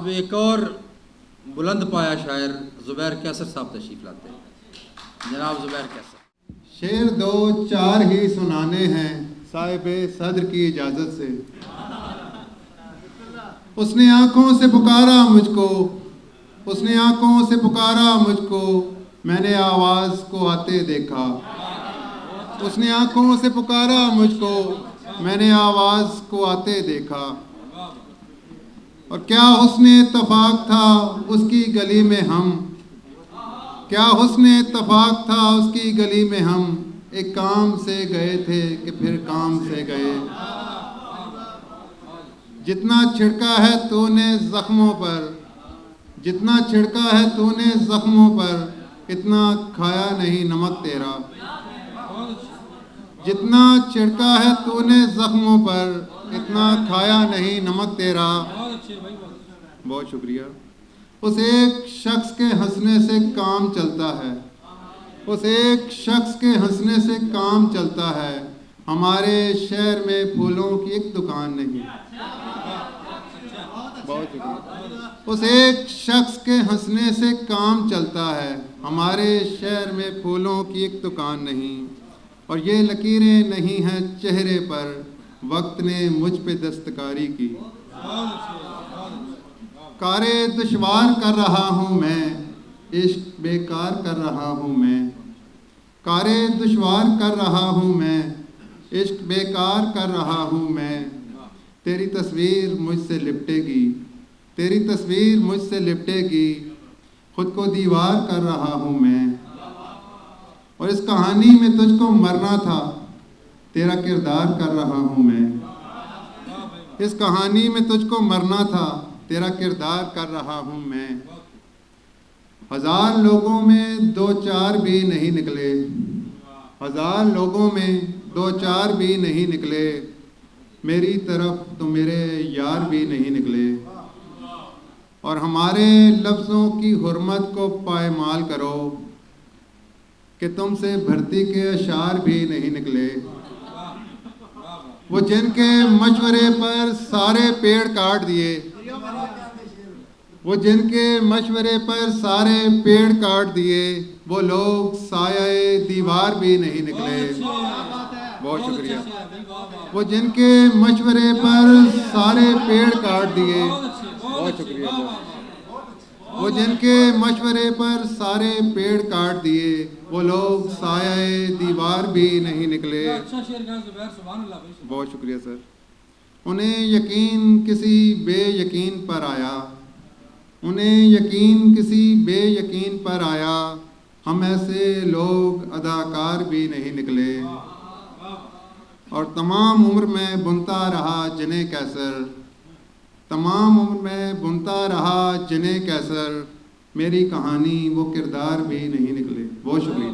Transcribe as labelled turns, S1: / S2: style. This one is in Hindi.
S1: अब एक और बुलंद पाया शायर ज़ुबैर कैसर साहब तशरीफ़ लाते हैं। जनाब ज़ुबैर कैसर।
S2: शेर दो चार ही सुनाने हैं साहिबे सद्र की इजाज़त से। उसने आँखों से पुकारा मुझको, उसने आँखों से पुकारा मुझको, मैंने आवाज़ को आते देखा। उसने आँखों से पुकारा मुझको, मैंने आवाज़ को आते देखा। और क्या हुस्ने इत्तफाक था उसकी गली में हम, क्या हुस्ने इत्तफाक था उसकी गली में हम, एक काम से गए थे कि फिर काम से गए। जितना छिड़का है तूने ज़ख्मों पर, जितना छिड़का है तूने ज़ख्मों पर, इतना खाया नहीं नमक तेरा। जितना छिड़का है तूने ज़ख्मों पर, इतना खाया नहीं नमक तेरा। बहुत शुक्रिया। उस एक शख्स के हंसने से काम चलता है, उस एक शख्स के हंसने से काम चलता है। हमारे शहर में फूलों की एक दुकान नहीं। बहुत शुक्रिया। उस एक शख्स के हंसने से काम चलता है, हमारे शहर में फूलों की एक दुकान नहीं। और ये लकीरें नहीं हैं चेहरे पर, वक्त ने मुझ पे दस्तकारी की। कारे दुश्वार कर रहा हूँ मैं, इश्क बेकार कर रहा हूँ मैं। कारे दुश्वार कर रहा हूँ मैं, इश्क बेकार कर रहा हूँ मैं। तेरी तस्वीर मुझसे लिपटेगी, तेरी तस्वीर मुझसे लिपटेगी, खुद को दीवार कर रहा हूँ मैं। और इस कहानी में तुझको मरना था, तेरा किरदार कर रहा हूँ मैं। इस कहानी में तुझको मरना था, तेरा किरदार कर रहा हूँ मैं। 1000 लोगों में 2-4 भी नहीं निकले, 1000 लोगों में 2-4 भी नहीं निकले, मेरी तरफ तो मेरे यार भी नहीं निकले। और हमारे लफ्ज़ों की हुर्मत को पायमाल करो कि तुमसे भर्ती के अशार भी नहीं निकले। वो जिनके मशवरे पर सारे पेड़ काट दिए, वो जिनके मशवरे पर सारे पेड़ काट दिए, वो लोग साये दीवार भी नहीं निकले। बहुत शुक्रिया। वो जिनके मशवरे पर सारे पेड़ काट दिए, बहुत शुक्रिया। वो जिनके मशवरे पर सारे पेड़ काट दिए, वो लोग साये दीवार भी नहीं निकले। बहुत शुक्रिया सर। उन्हें यकीन किसी बेयकीन पर आया, उन्हें यकीन किसी बेयकीन पर आया, हम ऐसे लोग अदाकार भी नहीं निकले। और तमाम उम्र में बुनता रहा जिन्हें कैसर, तमाम उम्र में बुनता रहा जिन्हें कैसर, मेरी कहानी वो किरदार भी नहीं निकले। बहुत शुक्रिया।